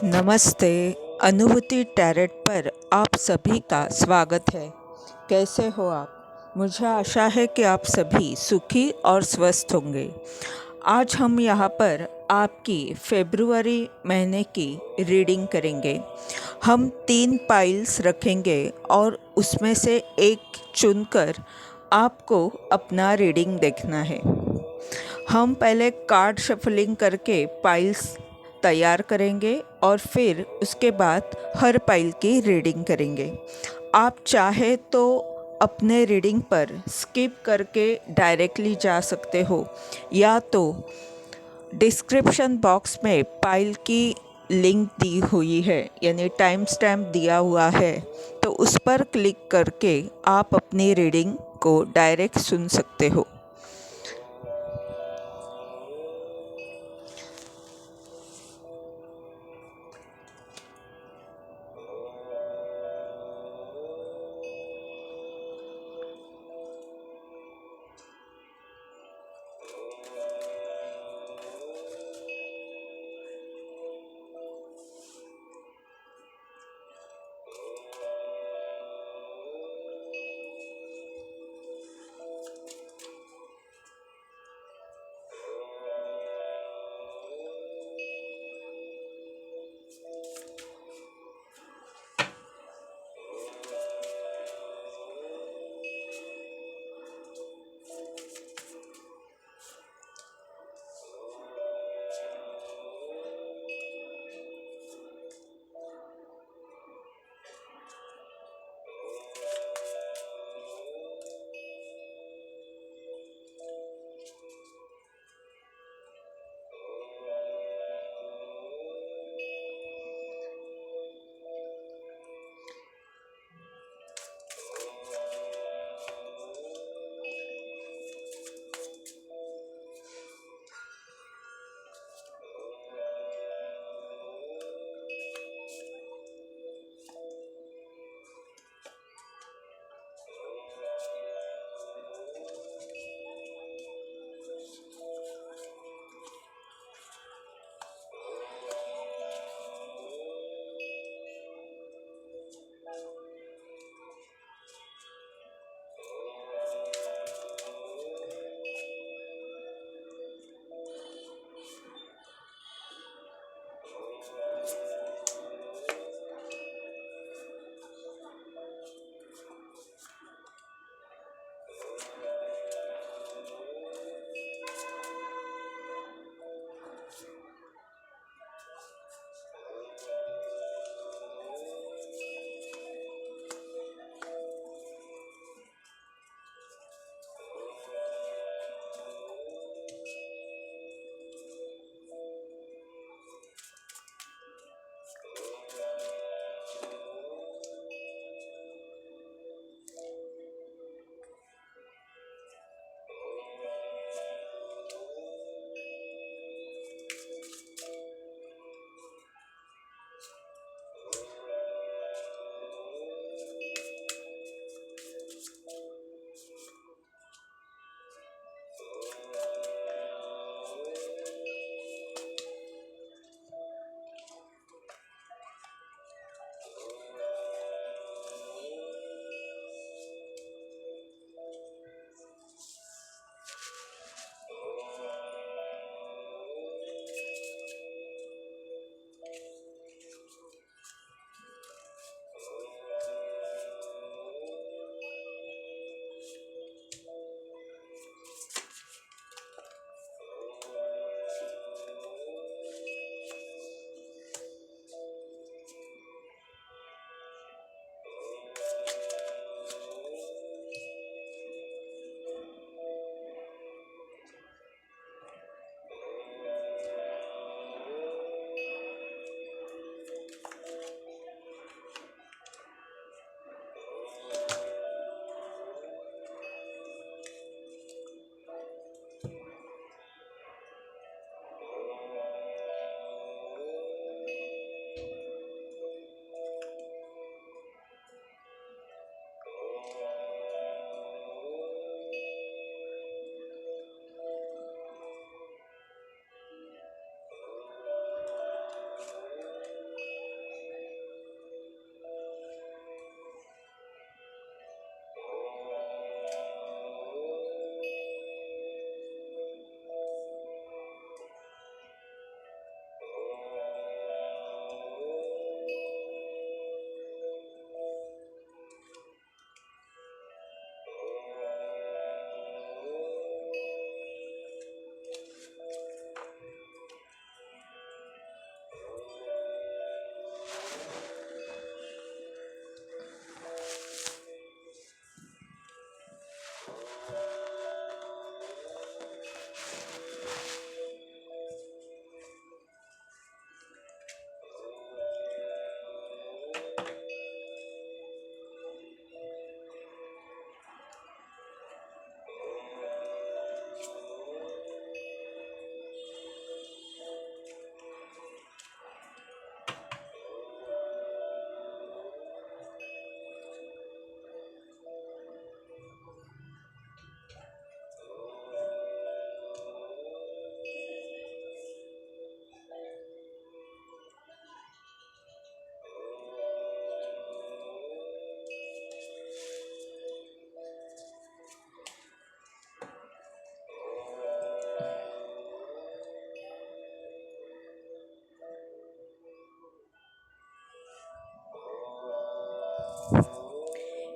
नमस्ते। अनुभूति टैरेट पर आप सभी का स्वागत है। कैसे हो आप? मुझे आशा है कि आप सभी सुखी और स्वस्थ होंगे। आज हम यहाँ पर आपकी फरवरी महीने की रीडिंग करेंगे। हम 3 पाइल्स रखेंगे और उसमें से एक चुनकर आपको अपना रीडिंग देखना है। हम पहले कार्ड शफलिंग करके पाइल्स तैयार करेंगे और फिर उसके बाद हर पाइल की रीडिंग करेंगे। आप चाहे तो अपने रीडिंग पर स्किप करके डायरेक्टली जा सकते हो, या तो डिस्क्रिप्शन बॉक्स में पाइल की लिंक दी हुई है, यानी टाइम स्टैम्प दिया हुआ है, तो उस पर क्लिक करके आप अपनी रीडिंग को डायरेक्ट सुन सकते हो।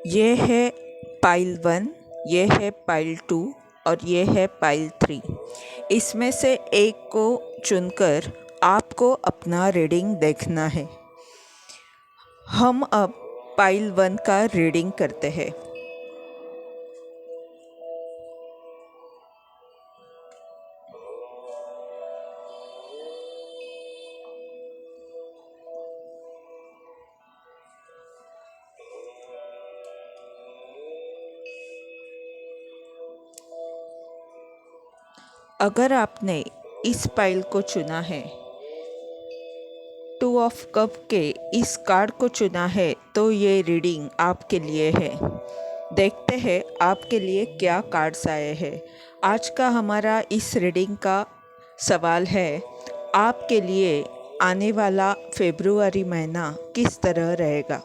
ये है पाइल 1, ये है पाइल 2 और ये है पाइल 3। इसमें से एक को चुनकर आपको अपना रीडिंग देखना है। हम अब पाइल 1 का रीडिंग करते हैं। अगर आपने इस पाइल को चुना है, 2 ऑफ कप के इस कार्ड को चुना है, तो ये रीडिंग आपके लिए है। देखते हैं आपके लिए क्या कार्ड्स आए हैं। आज का हमारा इस रीडिंग का सवाल है, आपके लिए आने वाला फरवरी महीना किस तरह रहेगा।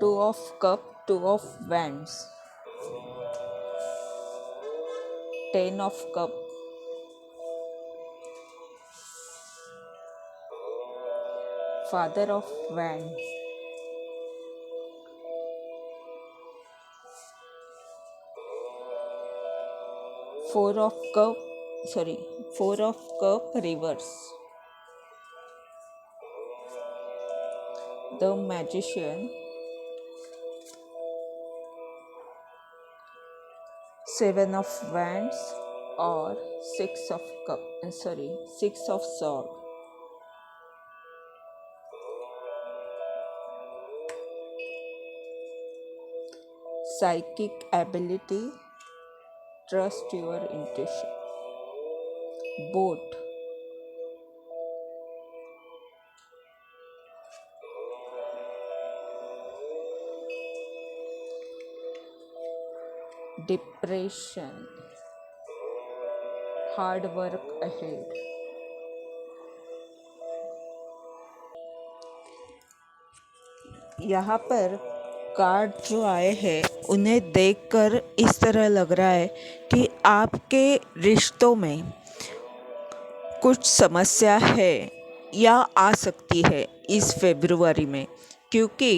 Two of cup, 2 of wands, 10 of cup, father of wands, 4 of cup reverse, the magician, 7 of wands और 6 of sword. Psychic ability, trust your intuition. Boat, depression, hard work ahead. यहाँ पर कार्ड जो आए हैं उन्हें देखकर इस तरह लग रहा है कि आपके रिश्तों में कुछ समस्या है या आ सकती है इस फरवरी में, क्योंकि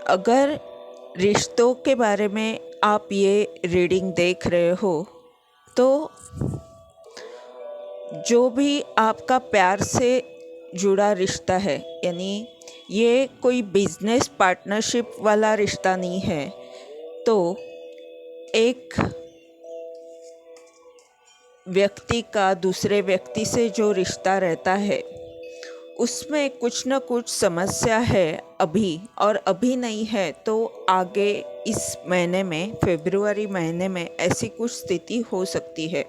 अगर रिश्तों के बारे में आप ये रीडिंग देख रहे हो तो जो भी आपका प्यार से जुड़ा रिश्ता है, यानी ये कोई बिजनेस पार्टनरशिप वाला रिश्ता नहीं है, तो एक व्यक्ति का दूसरे व्यक्ति से जो रिश्ता रहता है उसमें कुछ न कुछ समस्या है अभी, और अभी नहीं है तो आगे इस महीने में, फरवरी महीने में ऐसी कुछ स्थिति हो सकती है।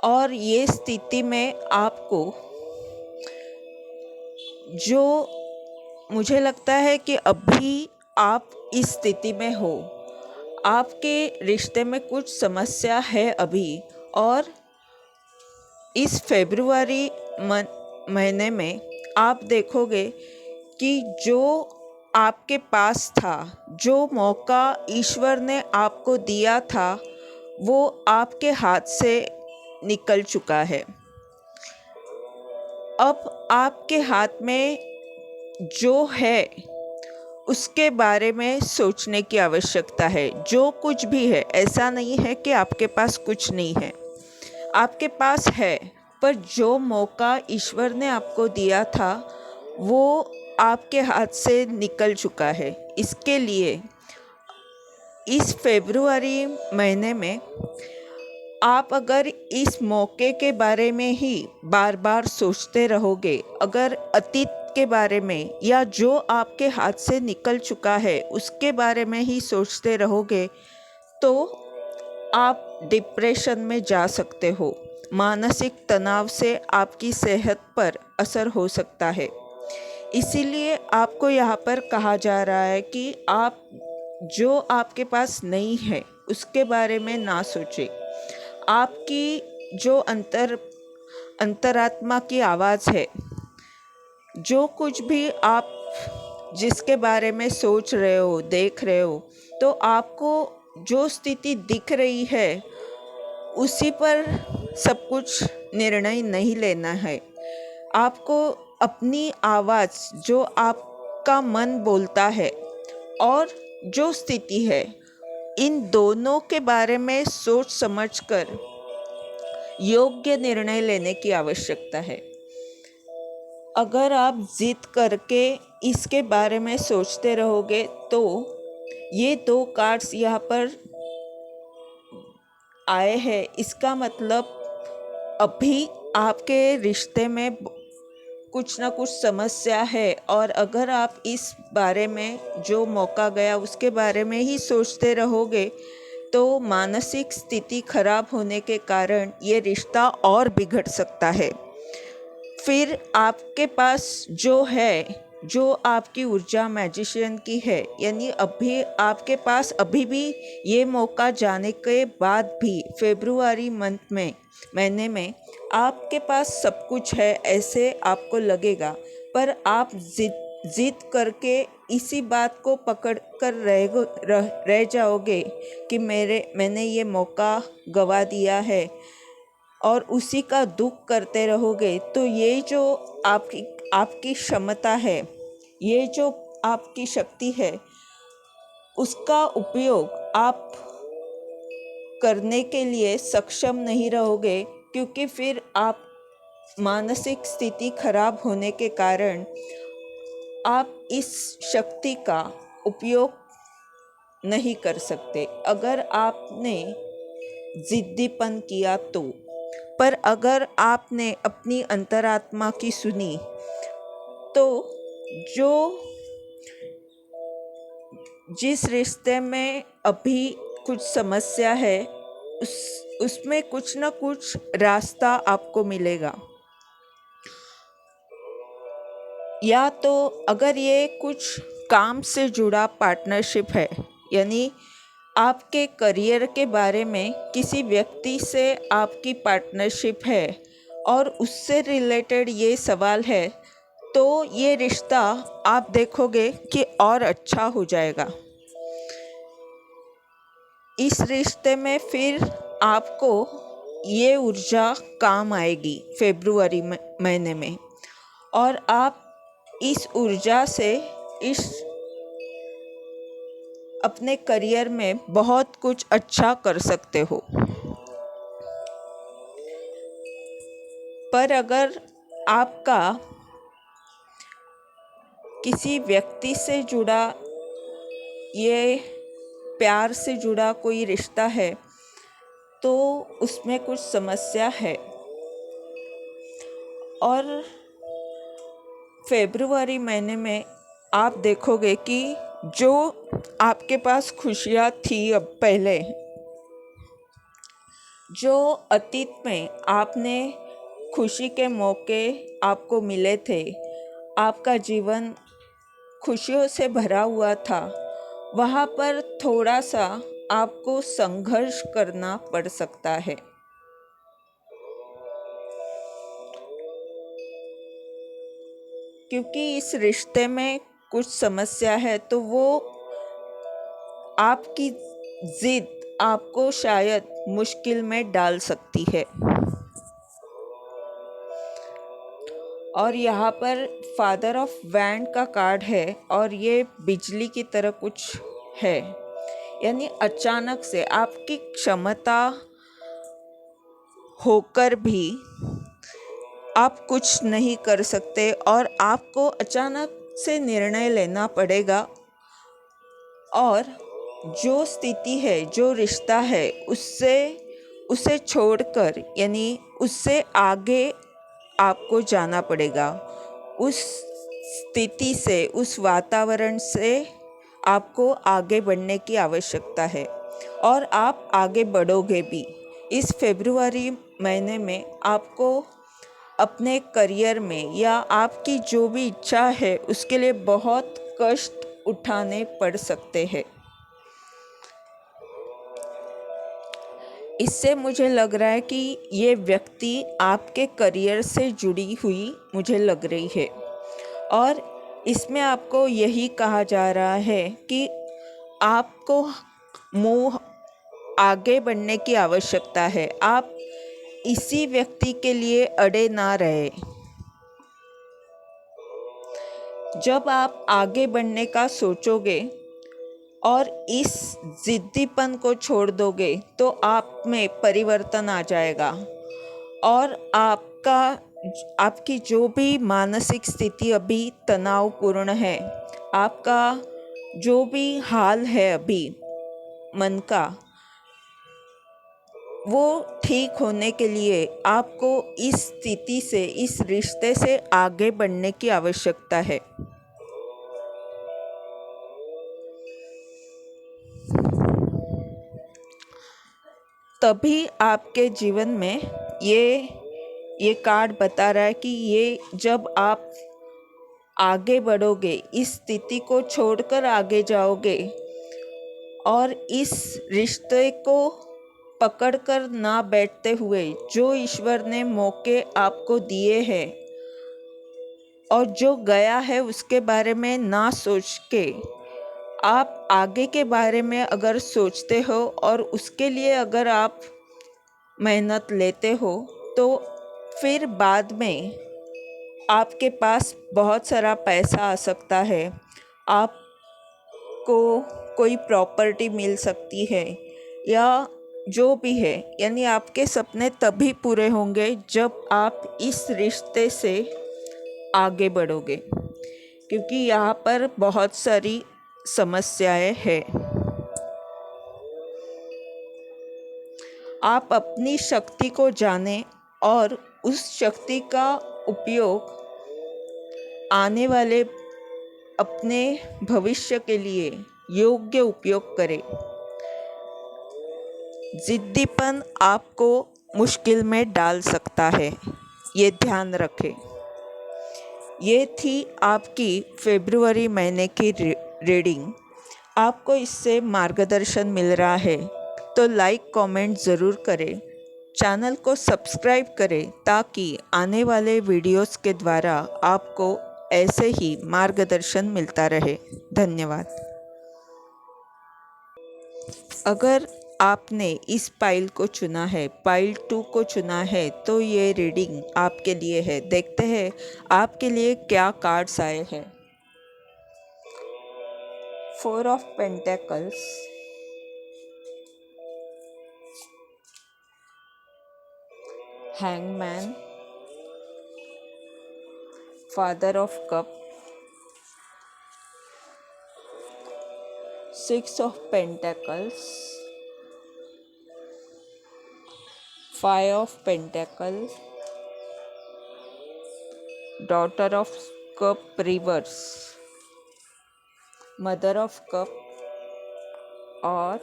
और ये स्थिति में आपको, जो मुझे लगता है कि अभी आप इस स्थिति में हो, आपके रिश्ते में कुछ समस्या है अभी, और इस फरवरी महीने में आप देखोगे कि जो आपके पास था, जो मौका ईश्वर ने आपको दिया था, वो आपके हाथ से निकल चुका है। अब आपके हाथ में जो है उसके बारे में सोचने की आवश्यकता है। जो कुछ भी है, ऐसा नहीं है कि आपके पास कुछ नहीं है, आपके पास है। पर जो मौका ईश्वर ने आपको दिया था वो आपके हाथ से निकल चुका है। इसके लिए इस फरवरी महीने में आप अगर इस मौके के बारे में ही बार बार सोचते रहोगे, अगर अतीत के बारे में या जो आपके हाथ से निकल चुका है उसके बारे में ही सोचते रहोगे, तो आप डिप्रेशन में जा सकते हो। मानसिक तनाव से आपकी सेहत पर असर हो सकता है। इसीलिए आपको यहाँ पर कहा जा रहा है कि आप जो आपके पास नहीं है उसके बारे में ना सोचें। आपकी जो अंतरात्मा की आवाज़ है, जो कुछ भी आप जिसके बारे में सोच रहे हो, देख रहे हो, तो आपको जो स्थिति दिख रही है उसी पर सब कुछ निर्णय नहीं लेना है। आपको अपनी आवाज़, जो आपका मन बोलता है और जो स्थिति है, इन दोनों के बारे में सोच समझकर योग्य निर्णय लेने की आवश्यकता है। अगर आप जिद करके इसके बारे में सोचते रहोगे तो ये 2 कार्ड्स यहाँ पर आए हैं, इसका मतलब अभी आपके रिश्ते में कुछ ना कुछ समस्या है। और अगर आप इस बारे में जो मौका गया उसके बारे में ही सोचते रहोगे तो मानसिक स्थिति खराब होने के कारण ये रिश्ता और बिगड़ सकता है। फिर आपके पास जो है, जो आपकी ऊर्जा मैजिशियन की है, यानी अभी आपके पास अभी भी ये मौका जाने के बाद भी फरवरी महीने में आपके पास सब कुछ है ऐसे आपको लगेगा। पर आप जिद करके इसी बात को पकड़ कर रह जाओगे कि मैंने ये मौका गवा दिया है और उसी का दुख करते रहोगे, तो ये जो आपकी क्षमता है, ये जो आपकी शक्ति है, उसका उपयोग आप करने के लिए सक्षम नहीं रहोगे। क्योंकि फिर आप मानसिक स्थिति खराब होने के कारण आप इस शक्ति का उपयोग नहीं कर सकते अगर आपने जिद्दीपन किया तो। पर अगर आपने अपनी अंतरात्मा की सुनी तो जो जिस रिश्ते में अभी कुछ समस्या है उसमें कुछ ना कुछ रास्ता आपको मिलेगा। या तो अगर ये कुछ काम से जुड़ा पार्टनरशिप है, यानी आपके करियर के बारे में किसी व्यक्ति से आपकी पार्टनरशिप है और उससे रिलेटेड ये सवाल है, तो ये रिश्ता आप देखोगे कि और अच्छा हो जाएगा। इस रिश्ते में फिर आपको ये ऊर्जा काम आएगी फरवरी महीने में, और आप इस ऊर्जा से इस अपने करियर में बहुत कुछ अच्छा कर सकते हो। पर अगर आपका किसी व्यक्ति से जुड़ा, ये प्यार से जुड़ा कोई रिश्ता है, तो उसमें कुछ समस्या है। और फरवरी महीने में आप देखोगे कि जो आपके पास खुशियाँ थी अब पहले, जो अतीत में आपने खुशी के मौके आपको मिले थे, आपका जीवन खुशियों से भरा हुआ था, वहाँ पर थोड़ा सा आपको संघर्ष करना पड़ सकता है। क्योंकि इस रिश्ते में कुछ समस्या है, तो वो आपकी जिद आपको शायद मुश्किल में डाल सकती है। और यहाँ पर फादर ऑफ वैंड का कार्ड है और ये बिजली की तरह कुछ है, यानी अचानक से आपकी क्षमता होकर भी आप कुछ नहीं कर सकते और आपको अचानक से निर्णय लेना पड़ेगा और जो स्थिति है, जो रिश्ता है, उसे छोड़कर यानी उससे आगे आपको जाना पड़ेगा। उस स्थिति से, उस वातावरण से आपको आगे बढ़ने की आवश्यकता है और आप आगे बढ़ोगे भी। इस फरवरी महीने में आपको अपने करियर में या आपकी जो भी इच्छा है उसके लिए बहुत कष्ट उठाने पड़ सकते हैं। इससे मुझे लग रहा है कि ये व्यक्ति आपके करियर से जुड़ी हुई मुझे लग रही है और इसमें आपको यही कहा जा रहा है कि आपको मूव आगे बढ़ने की आवश्यकता है। आप इसी व्यक्ति के लिए अड़े ना रहे। जब आप आगे बढ़ने का सोचोगे और इस जिद्दीपन को छोड़ दोगे तो आप में परिवर्तन आ जाएगा और आपकी जो भी मानसिक स्थिति अभी तनावपूर्ण है, आपका जो भी हाल है अभी मन का, वो ठीक होने के लिए आपको इस स्थिति से, इस रिश्ते से आगे बढ़ने की आवश्यकता है। तभी आपके जीवन में ये कार्ड बता रहा है कि ये जब आप आगे बढ़ोगे, इस स्थिति को छोड़कर आगे जाओगे और इस रिश्ते को पकड़कर ना बैठते हुए जो ईश्वर ने मौके आपको दिए हैं और जो गया है उसके बारे में ना सोच के आप आगे के बारे में अगर सोचते हो और उसके लिए अगर आप मेहनत लेते हो तो फिर बाद में आपके पास बहुत सारा पैसा आ सकता है, आपको कोई प्रॉपर्टी मिल सकती है या जो भी है, यानी आपके सपने तभी पूरे होंगे जब आप इस रिश्ते से आगे बढ़ोगे, क्योंकि यहाँ पर बहुत सारी समस्याएं हैं। आप अपनी शक्ति को जानें और उस शक्ति का उपयोग आने वाले अपने भविष्य के लिए योग्य उपयोग करें। जिद्दीपन आपको मुश्किल में डाल सकता है, ये ध्यान रखें। ये थी आपकी फरवरी महीने की रीडिंग। आपको इससे मार्गदर्शन मिल रहा है तो लाइक कमेंट ज़रूर करें, चैनल को सब्सक्राइब करें ताकि आने वाले वीडियोस के द्वारा आपको ऐसे ही मार्गदर्शन मिलता रहे। धन्यवाद। अगर आपने इस पाइल को चुना है, पाइल 2 को चुना है, तो ये रीडिंग आपके लिए है। देखते हैं आपके लिए क्या कार्ड्स आए हैं। 4 of pentacles, hangman, father of cup, 6 of pentacles, 5 of pentacle, daughter of cup reverse, mother of cup और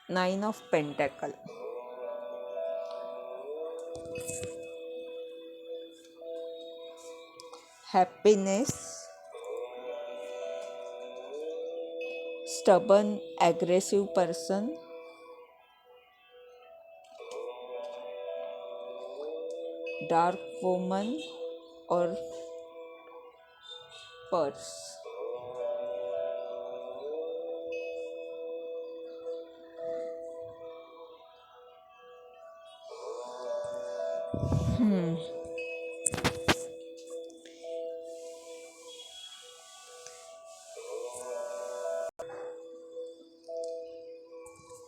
9 of pentacle. Happiness, stubborn aggressive person, dark woman और purse.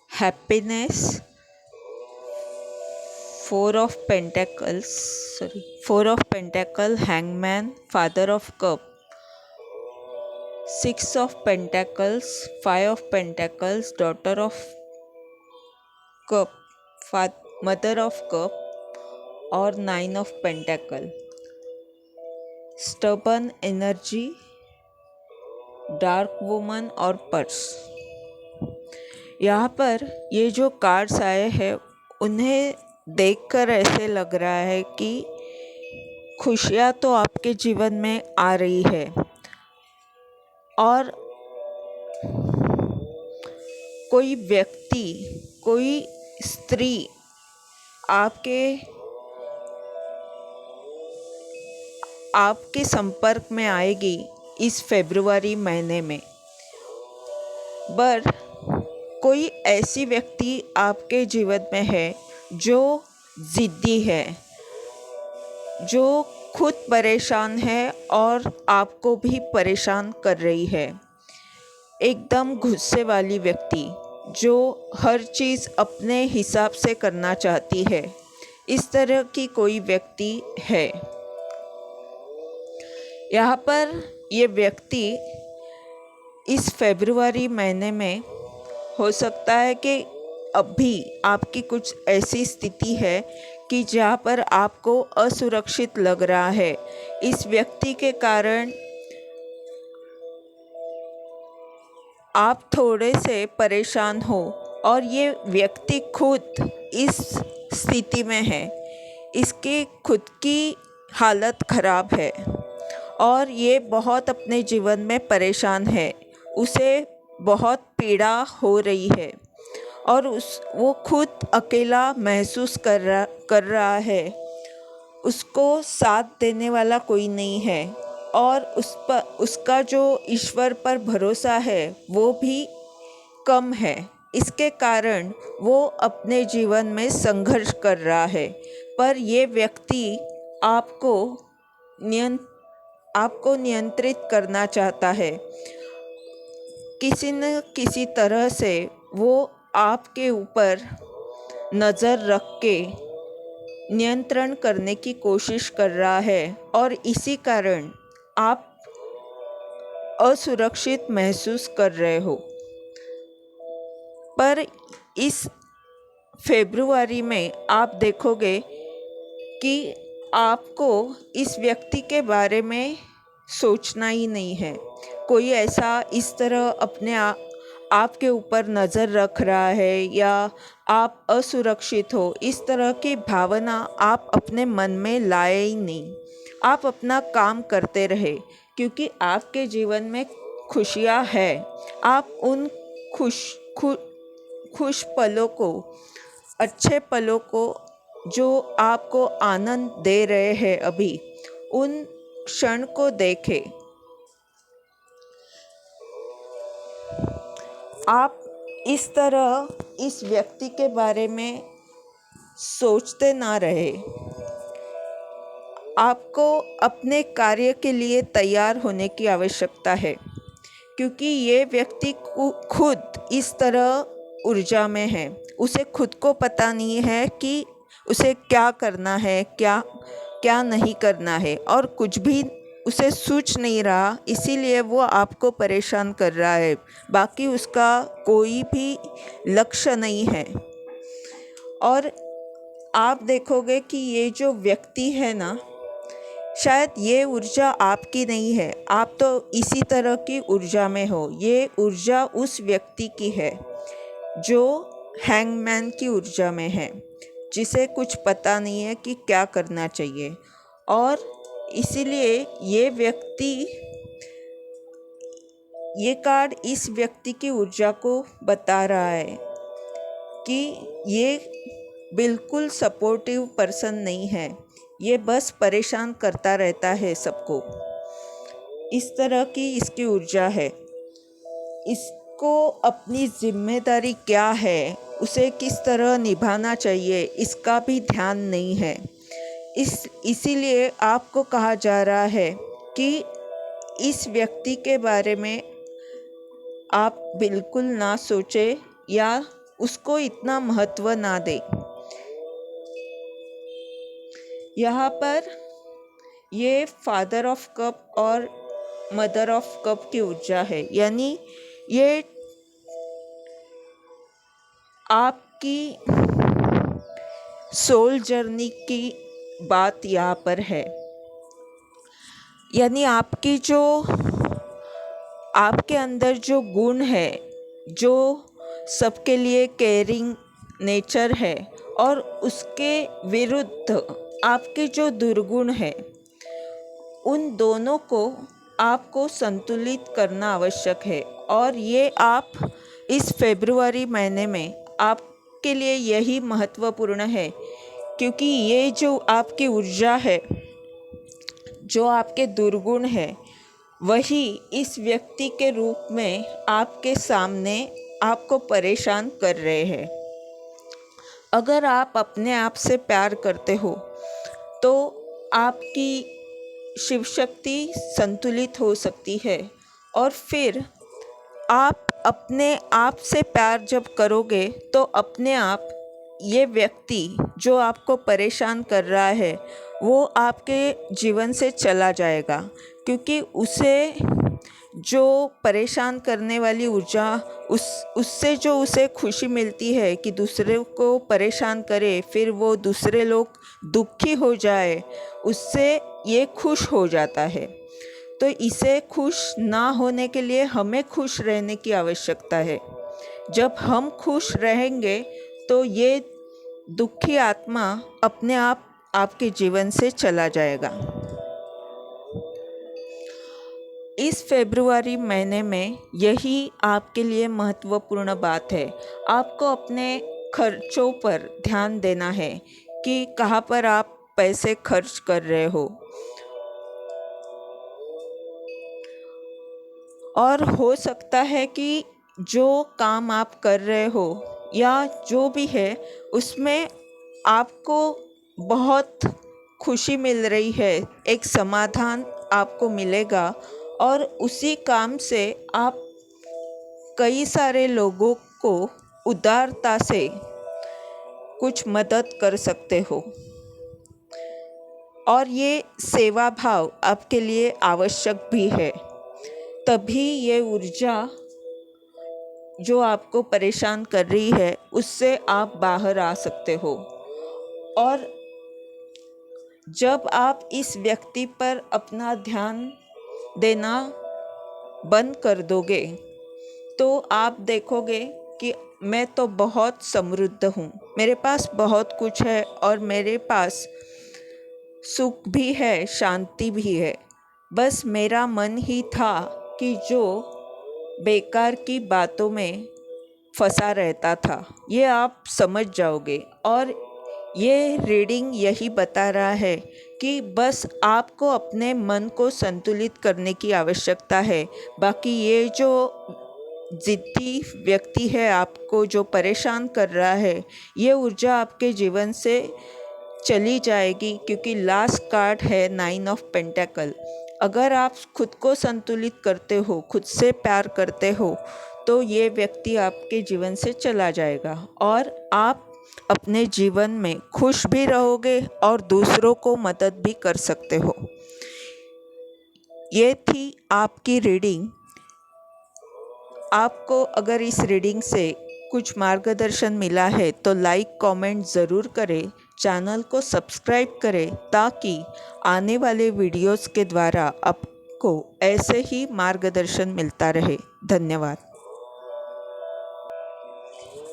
Happiness, Four of Pentacle, Hangman, Father of Cup, Six of Pentacles, Five of Pentacles, Daughter of Cup, Mother of Cup और Nine of Pentacle. Stubborn energy, dark woman और purse. यहाँ पर ये जो cards आए हैं उन्हें देखकर ऐसे लग रहा है कि खुशियाँ तो आपके जीवन में आ रही है और कोई व्यक्ति, कोई स्त्री आपके संपर्क में आएगी इस फरवरी महीने में. पर कोई ऐसी व्यक्ति आपके जीवन में है जो ज़िद्दी है, जो खुद परेशान है और आपको भी परेशान कर रही है. एकदम गुस्से वाली व्यक्ति जो हर चीज़ अपने हिसाब से करना चाहती है, इस तरह की कोई व्यक्ति है. यहाँ पर ये व्यक्ति इस फरवरी महीने में हो सकता है कि अभी आपकी कुछ ऐसी स्थिति है कि जहाँ पर आपको असुरक्षित लग रहा है. इस व्यक्ति के कारण आप थोड़े से परेशान हो और ये व्यक्ति खुद इस स्थिति में है. इसकी खुद की हालत ख़राब है और ये बहुत अपने जीवन में परेशान है. उसे बहुत पीड़ा हो रही है और वो खुद अकेला महसूस कर रहा है. उसको साथ देने वाला कोई नहीं है और उसका जो ईश्वर पर भरोसा है वो भी कम है. इसके कारण वो अपने जीवन में संघर्ष कर रहा है. पर ये व्यक्ति आपको नियंत्रित करना चाहता है. किसी न किसी तरह से वो आपके ऊपर नज़र रख के नियंत्रण करने की कोशिश कर रहा है और इसी कारण आप असुरक्षित महसूस कर रहे हो. पर इस फरवरी में आप देखोगे कि आपको इस व्यक्ति के बारे में सोचना ही नहीं है. कोई ऐसा इस तरह अपने आपके ऊपर नज़र रख रहा है या आप असुरक्षित हो, इस तरह की भावना आप अपने मन में लाए ही नहीं. आप अपना काम करते रहे क्योंकि आपके जीवन में खुशियाँ है. आप उन खुश पलों को, अच्छे पलों को जो आपको आनंद दे रहे हैं अभी, उन क्षण को देखें. आप इस तरह इस व्यक्ति के बारे में सोचते ना रहे. आपको अपने कार्य के लिए तैयार होने की आवश्यकता है क्योंकि ये व्यक्ति खुद इस तरह ऊर्जा में है. उसे खुद को पता नहीं है कि उसे क्या करना है, क्या नहीं करना है और कुछ भी उसे सूझ नहीं रहा. इसीलिए वो आपको परेशान कर रहा है. बाकी उसका कोई भी लक्ष्य नहीं है. और आप देखोगे कि ये जो व्यक्ति है ना, शायद ये ऊर्जा आपकी नहीं है. आप तो इसी तरह की ऊर्जा में हो. ये ऊर्जा उस व्यक्ति की है जो हैंगमैन की ऊर्जा में है, जिसे कुछ पता नहीं है कि क्या करना चाहिए. और इसीलिए ये कार्ड इस व्यक्ति की ऊर्जा को बता रहा है कि ये बिल्कुल सपोर्टिव पर्सन नहीं है. ये बस परेशान करता रहता है सबको. इस तरह की इसकी ऊर्जा है. इसको अपनी जिम्मेदारी क्या है, उसे किस तरह निभाना चाहिए, इसका भी ध्यान नहीं है. इसीलिए आपको कहा जा रहा है कि इस व्यक्ति के बारे में आप बिल्कुल ना सोचें या उसको इतना महत्व ना दें। यहाँ पर ये फादर ऑफ कप और मदर ऑफ कप की ऊर्जा है, यानी ये आपकी सोल जर्नी की बात यहाँ पर है। यानी आपके अंदर जो गुण है, जो सबके लिए केयरिंग नेचर है, और उसके विरुद्ध आपके जो दुर्गुण है, उन दोनों को आपको संतुलित करना आवश्यक है। और ये आप इस फरवरी महीने में आपके लिए यही महत्वपूर्ण है, क्योंकि ये जो आपकी ऊर्जा है, जो आपके दुर्गुण है, वही इस व्यक्ति के रूप में आपके सामने आपको परेशान कर रहे हैं। अगर आप अपने आप से प्यार करते हो तो आपकी शिव शक्ति संतुलित हो सकती है, और फिर आप अपने आप से प्यार जब करोगे तो अपने आप ये व्यक्ति जो आपको परेशान कर रहा है वो आपके जीवन से चला जाएगा, क्योंकि उसे जो परेशान करने वाली ऊर्जा उससे जो उसे खुशी मिलती है कि दूसरे को परेशान करे, फिर वो दूसरे लोग दुखी हो जाए, उससे ये खुश हो जाता है। तो इसे खुश ना होने के लिए हमें खुश रहने की आवश्यकता है। जब हम खुश रहेंगे तो ये दुखी आत्मा अपने आप आपके जीवन से चला जाएगा। इस फरवरी महीने में यही आपके लिए महत्वपूर्ण बात है। आपको अपने खर्चों पर ध्यान देना है कि कहाँ पर आप पैसे खर्च कर रहे हो, और हो सकता है कि जो काम आप कर रहे हो या जो भी है उसमें आपको बहुत खुशी मिल रही है, एक समाधान आपको मिलेगा, और उसी काम से आप कई सारे लोगों को उदारता से कुछ मदद कर सकते हो, और ये सेवा भाव आपके लिए आवश्यक भी है। तभी ये ऊर्जा जो आपको परेशान कर रही है उससे आप बाहर आ सकते हो। और जब आप इस व्यक्ति पर अपना ध्यान देना बंद कर दोगे तो आप देखोगे कि मैं तो बहुत समृद्ध हूँ, मेरे पास बहुत कुछ है, और मेरे पास सुख भी है, शांति भी है। बस मेरा मन ही था कि जो बेकार की बातों में फंसा रहता था, ये आप समझ जाओगे। और ये रीडिंग यही बता रहा है कि बस आपको अपने मन को संतुलित करने की आवश्यकता है। बाकी ये जो ज़िद्दी व्यक्ति है, आपको जो परेशान कर रहा है, ये ऊर्जा आपके जीवन से चली जाएगी, क्योंकि लास्ट कार्ड है 9 ऑफ पेंटेकल। अगर आप खुद को संतुलित करते हो, खुद से प्यार करते हो, तो ये व्यक्ति आपके जीवन से चला जाएगा और आप अपने जीवन में खुश भी रहोगे और दूसरों को मदद भी कर सकते हो। ये थी आपकी रीडिंग। आपको अगर इस रीडिंग से कुछ मार्गदर्शन मिला है तो लाइक कमेंट ज़रूर करें, चैनल को सब्सक्राइब करें, ताकि आने वाले वीडियोस के द्वारा आपको ऐसे ही मार्गदर्शन मिलता रहे। धन्यवाद।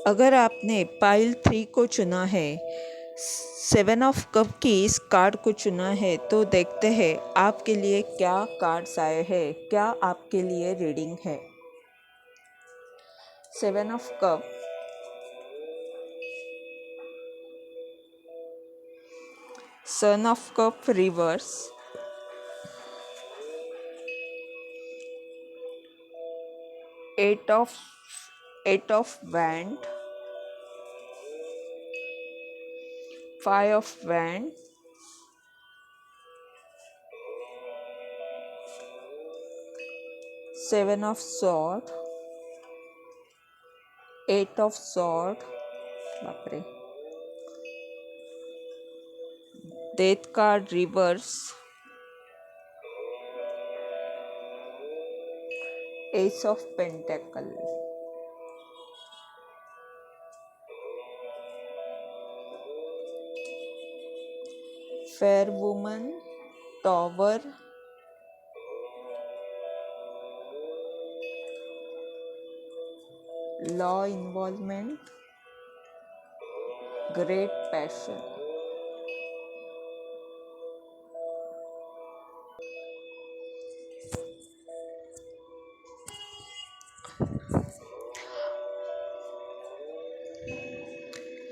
अगर आपने पाइल 3 को चुना है, 7 ऑफ कप की इस कार्ड को चुना है, तो देखते हैं आपके लिए क्या कार्ड्स आए हैं, क्या आपके लिए रीडिंग है। 7 of cup, son of cup reverse, eight of wand, 5 of wand, 7 of Swords, 8 of Swords, बाप रे, Death card reverse, Ace of Pentacle, Fair Woman, Tower, Law Involvement, Great Passion.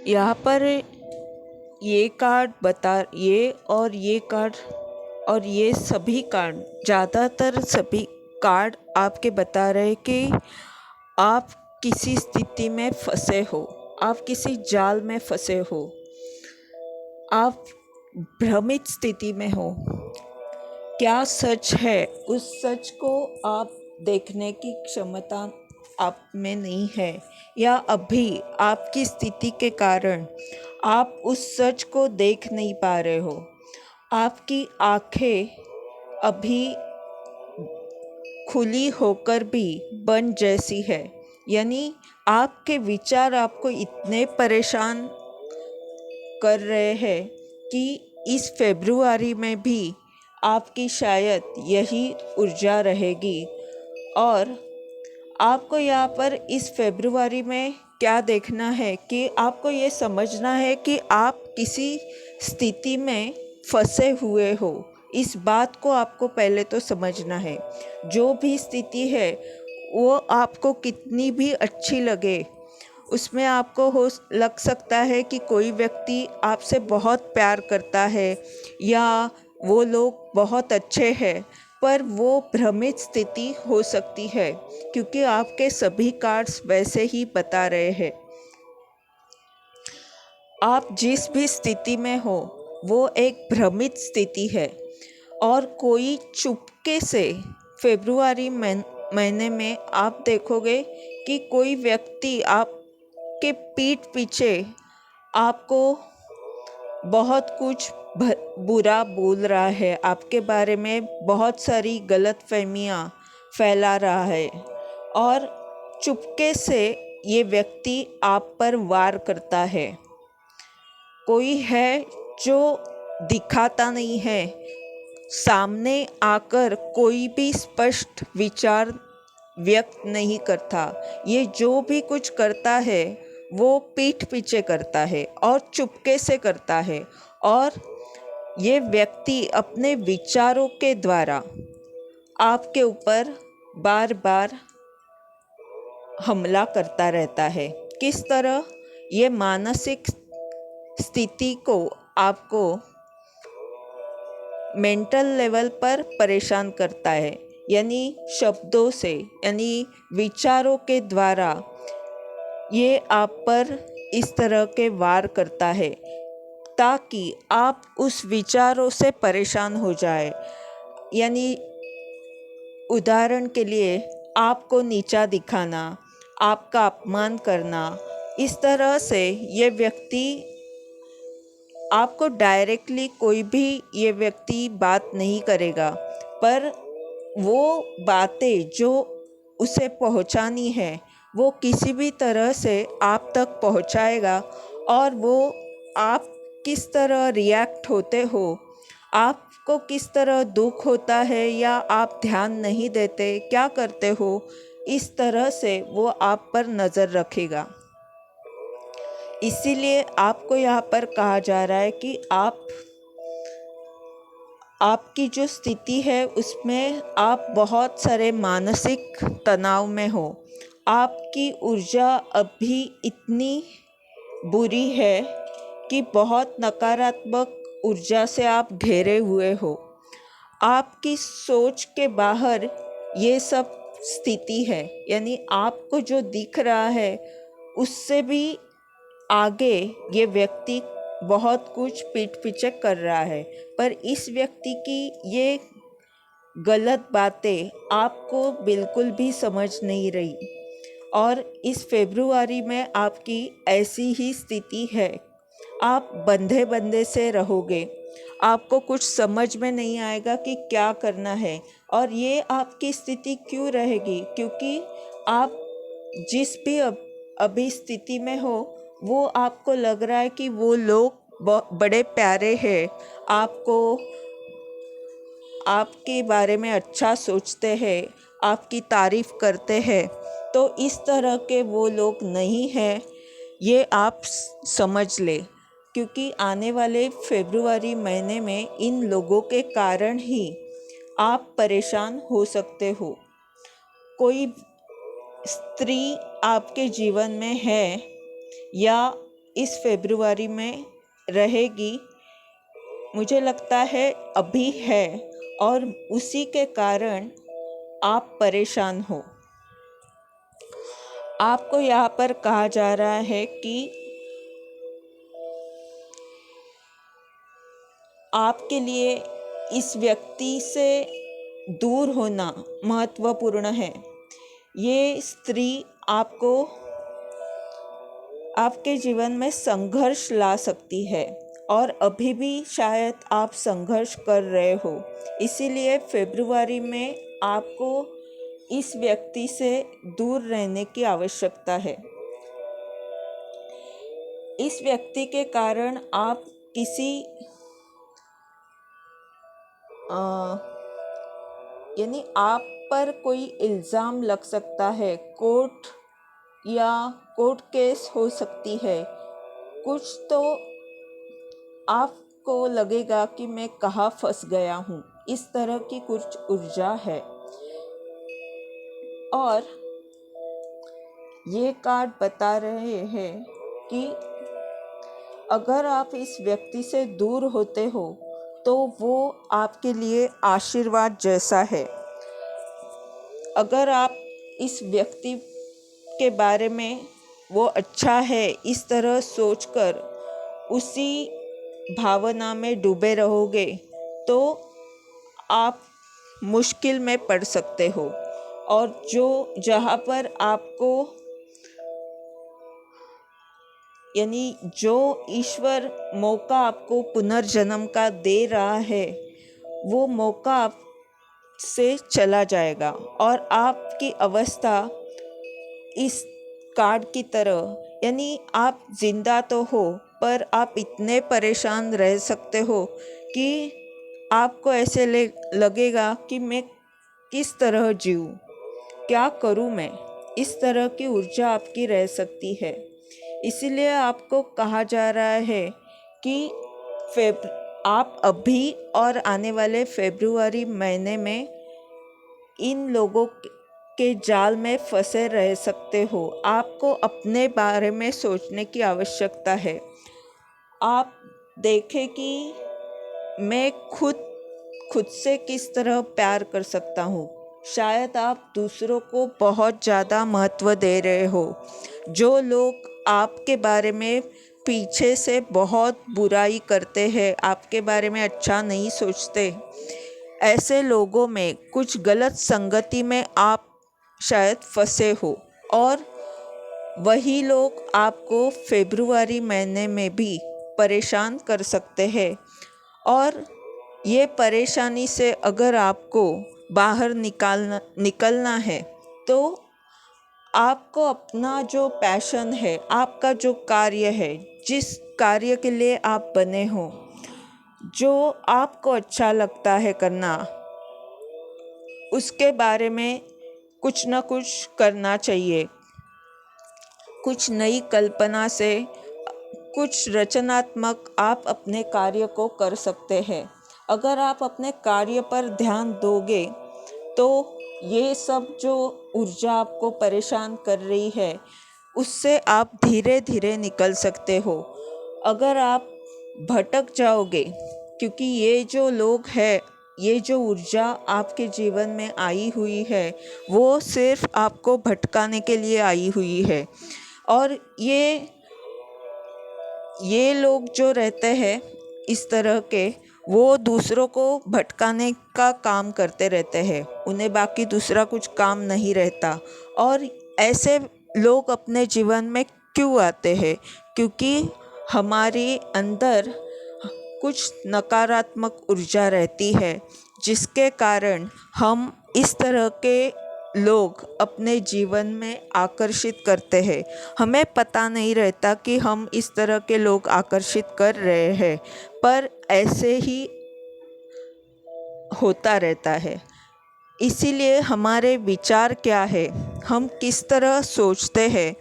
यहाँ पर ये कार्ड बता, ये और ये कार्ड और ये सभी कार्ड, ज़्यादातर सभी कार्ड आपके बता रहे कि आप किसी स्थिति में फंसे हो, आप किसी जाल में फंसे हो, आप भ्रमित स्थिति में हो। क्या सच है, उस सच को आप देखने की क्षमता आप में नहीं है, या अभी आपकी स्थिति के कारण आप उस सच को देख नहीं पा रहे हो। आपकी आंखें अभी खुली होकर भी बंद जैसी है, यानी आपके विचार आपको इतने परेशान कर रहे हैं कि इस फरवरी में भी आपकी शायद यही ऊर्जा रहेगी। और आपको यहाँ पर इस फरवरी में क्या देखना है कि आपको ये समझना है कि आप किसी स्थिति में फंसे हुए हो। इस बात को आपको पहले तो समझना है। जो भी स्थिति है वो आपको कितनी भी अच्छी लगे, उसमें आपको लग सकता है कि कोई व्यक्ति आपसे बहुत प्यार करता है या वो लोग बहुत अच्छे हैं, पर वो भ्रमित स्थिति हो सकती है, क्योंकि आपके सभी कार्ड्स वैसे ही बता रहे हैं। आप जिस भी स्थिति में हो वो एक भ्रमित स्थिति है, और कोई चुपके से फरवरी महीने में आप देखोगे कि कोई व्यक्ति आपके पीठ पीछे आपको बहुत कुछ बुरा बोल रहा है, आपके बारे में बहुत सारी गलतफहमियां फैला रहा है, और चुपके से ये व्यक्ति आप पर वार करता है। कोई है जो दिखाता नहीं है, सामने आकर कोई भी स्पष्ट विचार व्यक्त नहीं करता। ये जो भी कुछ करता है वो पीठ पीछे करता है और चुपके से करता है, और ये व्यक्ति अपने विचारों के द्वारा आपके ऊपर बार बार हमला करता रहता है। किस तरह? ये मानसिक स्थिति को आपको मेंटल लेवल पर परेशान करता है, यानी शब्दों से, यानी विचारों के द्वारा ये आप पर इस तरह के वार करता है, ताकि आप उस विचारों से परेशान हो जाए। यानी उदाहरण के लिए आपको नीचा दिखाना, आपका अपमान करना, इस तरह से ये व्यक्ति आपको डायरेक्टली कोई भी ये व्यक्ति बात नहीं करेगा, पर वो बातें जो उसे पहुंचानी है वो किसी भी तरह से आप तक पहुंचाएगा, और वो आप किस तरह रिएक्ट होते हो, आपको किस तरह दुख होता है या आप ध्यान नहीं देते, क्या करते हो, इस तरह से वो आप पर नज़र रखेगा। इसीलिए आपको यहाँ पर कहा जा रहा है कि आपकी जो स्थिति है उसमें आप बहुत सारे मानसिक तनाव में हो। आपकी ऊर्जा अभी इतनी बुरी है कि बहुत नकारात्मक ऊर्जा से आप घिरे हुए हो। आपकी सोच के बाहर ये सब स्थिति है, यानी आपको जो दिख रहा है उससे भी आगे ये व्यक्ति बहुत कुछ पीठ पीछे कर रहा है, पर इस व्यक्ति की ये गलत बातें आपको बिल्कुल भी समझ नहीं रही, और इस फरवरी में आपकी ऐसी ही स्थिति है। आप बंधे बंधे से रहोगे, आपको कुछ समझ में नहीं आएगा कि क्या करना है। और ये आपकी स्थिति क्यों रहेगी? क्योंकि आप जिस भी अभी स्थिति में हो, वो आपको लग रहा है कि वो लोग बड़े प्यारे हैं, आपको आपके बारे में अच्छा सोचते हैं, आपकी तारीफ़ करते हैं। तो इस तरह के वो लोग नहीं हैं, ये आप समझ ले। क्योंकि आने वाले फरवरी महीने में इन लोगों के कारण ही आप परेशान हो सकते हो। कोई स्त्री आपके जीवन में है या इस फरवरी में रहेगी, मुझे लगता है अभी है, और उसी के कारण आप परेशान हो। आपको यहाँ पर कहा जा रहा है कि आपके लिए इस व्यक्ति से दूर होना महत्वपूर्ण है। ये स्त्री आपको आपके जीवन में संघर्ष ला सकती है, और अभी भी शायद आप संघर्ष कर रहे हो। इसीलिए फरवरी में आपको इस व्यक्ति से दूर रहने की आवश्यकता है। इस व्यक्ति के कारण आप किसी यानी आप पर कोई इल्ज़ाम लग सकता है, कोर्ट केस हो सकती है। कुछ तो आपको लगेगा कि मैं कहाँ फंस गया हूँ, इस तरह की कुछ ऊर्जा है। और ये कार्ड बता रहे हैं कि अगर आप इस व्यक्ति से दूर होते हो तो वो आपके लिए आशीर्वाद जैसा है। अगर आप इस व्यक्ति के बारे में वो अच्छा है इस तरह सोचकर उसी भावना में डूबे रहोगे तो आप मुश्किल में पड़ सकते हो। और जहाँ पर आपको यानी जो ईश्वर मौका आपको पुनर्जन्म का दे रहा है, वो मौका आप से चला जाएगा, और आपकी अवस्था इस कार्ड की तरह, यानी आप जिंदा तो हो पर आप इतने परेशान रह सकते हो कि आपको ऐसे लगेगा कि मैं किस तरह जीऊँ, क्या करूँ मैं। इस तरह की ऊर्जा आपकी रह सकती है। इसीलिए आपको कहा जा रहा है कि आप अभी और आने वाले फरवरी महीने में इन लोगों के जाल में फंसे रह सकते हो। आपको अपने बारे में सोचने की आवश्यकता है। आप देखें कि मैं खुद से किस तरह प्यार कर सकता हूँ। शायद आप दूसरों को बहुत ज़्यादा महत्व दे रहे हो। जो लोग आपके बारे में पीछे से बहुत बुराई करते हैं, आपके बारे में अच्छा नहीं सोचते, ऐसे लोगों में कुछ गलत संगति में आप शायद फंसे हो, और वही लोग आपको फरवरी महीने में भी परेशान कर सकते हैं। और ये परेशानी से अगर आपको बाहर निकलना है तो आपको अपना जो पैशन है, आपका जो कार्य है, जिस कार्य के लिए आप बने हो, जो आपको अच्छा लगता है करना, उसके बारे में कुछ ना कुछ करना चाहिए। कुछ नई कल्पना से कुछ रचनात्मक आप अपने कार्य को कर सकते हैं। अगर आप अपने कार्य पर ध्यान दोगे तो ये सब जो ऊर्जा आपको परेशान कर रही है उससे आप धीरे धीरे निकल सकते हो। अगर आप भटक जाओगे, क्योंकि ये जो लोग हैं, ये जो ऊर्जा आपके जीवन में आई हुई है वो सिर्फ आपको भटकाने के लिए आई हुई है। और ये लोग जो रहते हैं इस तरह के वो दूसरों को भटकाने का काम करते रहते हैं, उन्हें बाकी दूसरा कुछ काम नहीं रहता। और ऐसे लोग अपने जीवन में क्यों आते हैं? क्योंकि हमारे अंदर कुछ नकारात्मक ऊर्जा रहती है, जिसके कारण हम इस तरह के लोग अपने जीवन में आकर्षित करते हैं। हमें पता नहीं रहता कि हम इस तरह के लोग आकर्षित कर रहे हैं, पर ऐसे ही होता रहता है। इसीलिए हमारे विचार क्या है, हम किस तरह सोचते हैं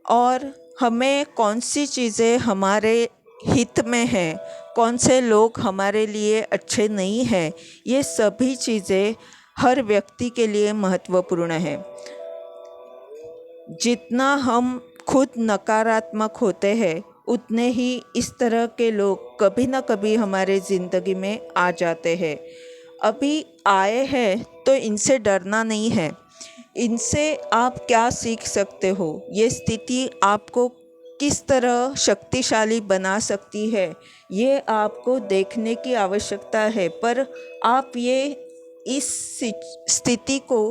और हमें कौन सी चीज़ें हमारे हित में हैं, कौन से लोग हमारे लिए अच्छे नहीं हैं, ये सभी चीज़ें हर व्यक्ति के लिए महत्वपूर्ण है। जितना हम खुद नकारात्मक होते हैं, उतने ही इस तरह के लोग कभी ना कभी हमारे ज़िंदगी में आ जाते हैं। अभी आए हैं तो इनसे डरना नहीं है। इनसे आप क्या सीख सकते हो, ये स्थिति आपको किस तरह शक्तिशाली बना सकती है, ये आपको देखने की आवश्यकता है। पर आप ये इस स्थिति को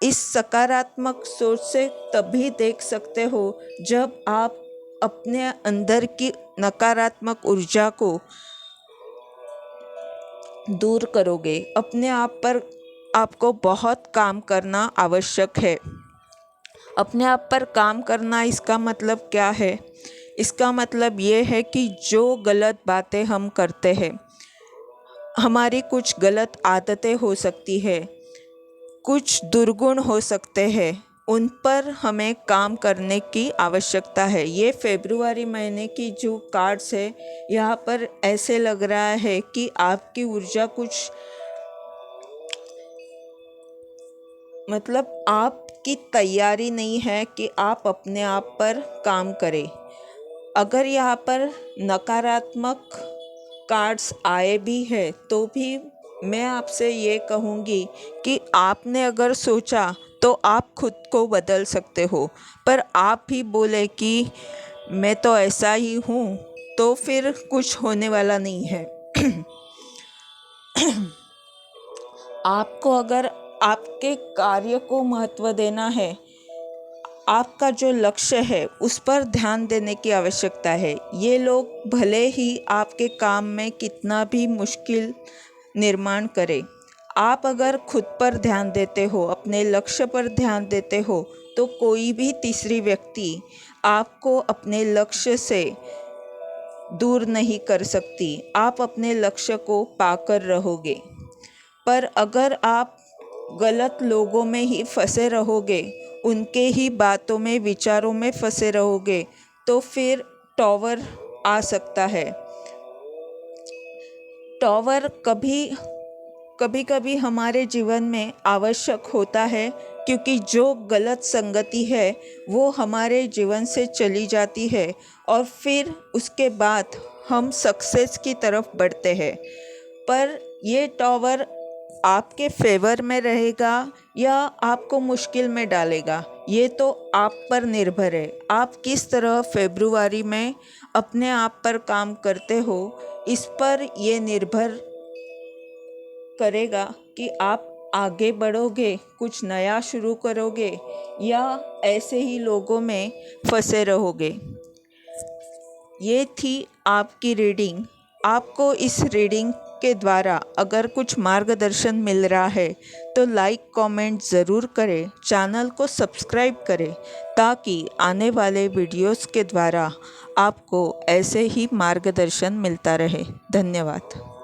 इस सकारात्मक सोच से तभी देख सकते हो जब आप अपने अंदर की नकारात्मक ऊर्जा को दूर करोगे। अपने आप पर आपको बहुत काम करना आवश्यक है। अपने आप पर काम करना, इसका मतलब क्या है? इसका मतलब ये है कि जो गलत बातें हम करते हैं, हमारी कुछ गलत आदतें हो सकती है, कुछ दुर्गुण हो सकते हैं, उन पर हमें काम करने की आवश्यकता है। ये फरवरी महीने की जो कार्ड्स है, यहाँ पर ऐसे लग रहा है कि आपकी ऊर्जा कुछ मतलब आपकी तैयारी नहीं है कि आप अपने आप पर काम करें। अगर यहाँ पर नकारात्मक कार्ड्स आए भी हैं तो भी मैं आपसे ये कहूँगी कि आपने अगर सोचा तो आप खुद को बदल सकते हो। पर आप ही बोले कि मैं तो ऐसा ही हूँ, तो फिर कुछ होने वाला नहीं है। आपको अगर आपके कार्य को महत्व देना है, आपका जो लक्ष्य है उस पर ध्यान देने की आवश्यकता है। ये लोग भले ही आपके काम में कितना भी मुश्किल निर्माण करें, आप अगर खुद पर ध्यान देते हो, अपने लक्ष्य पर ध्यान देते हो, तो कोई भी तीसरी व्यक्ति आपको अपने लक्ष्य से दूर नहीं कर सकती। आप अपने लक्ष्य को पाकर रहोगे। पर अगर आप गलत लोगों में ही फंसे रहोगे, उनके ही बातों में, विचारों में फंसे रहोगे, तो फिर टॉवर आ सकता है। टॉवर कभी कभी हमारे जीवन में आवश्यक होता है, क्योंकि जो गलत संगति है वो हमारे जीवन से चली जाती है और फिर उसके बाद हम सक्सेस की तरफ बढ़ते हैं। पर ये टॉवर आपके फेवर में रहेगा या आपको मुश्किल में डालेगा, ये तो आप पर निर्भर है। आप किस तरह फरवरी में अपने आप पर काम करते हो, इस पर ये निर्भर करेगा कि आप आगे बढ़ोगे, कुछ नया शुरू करोगे या ऐसे ही लोगों में फंसे रहोगे। ये थी आपकी रीडिंग। आपको इस रीडिंग के द्वारा अगर कुछ मार्गदर्शन मिल रहा है तो लाइक कमेंट ज़रूर करें, चैनल को सब्सक्राइब करें, ताकि आने वाले वीडियोस के द्वारा आपको ऐसे ही मार्गदर्शन मिलता रहे। धन्यवाद।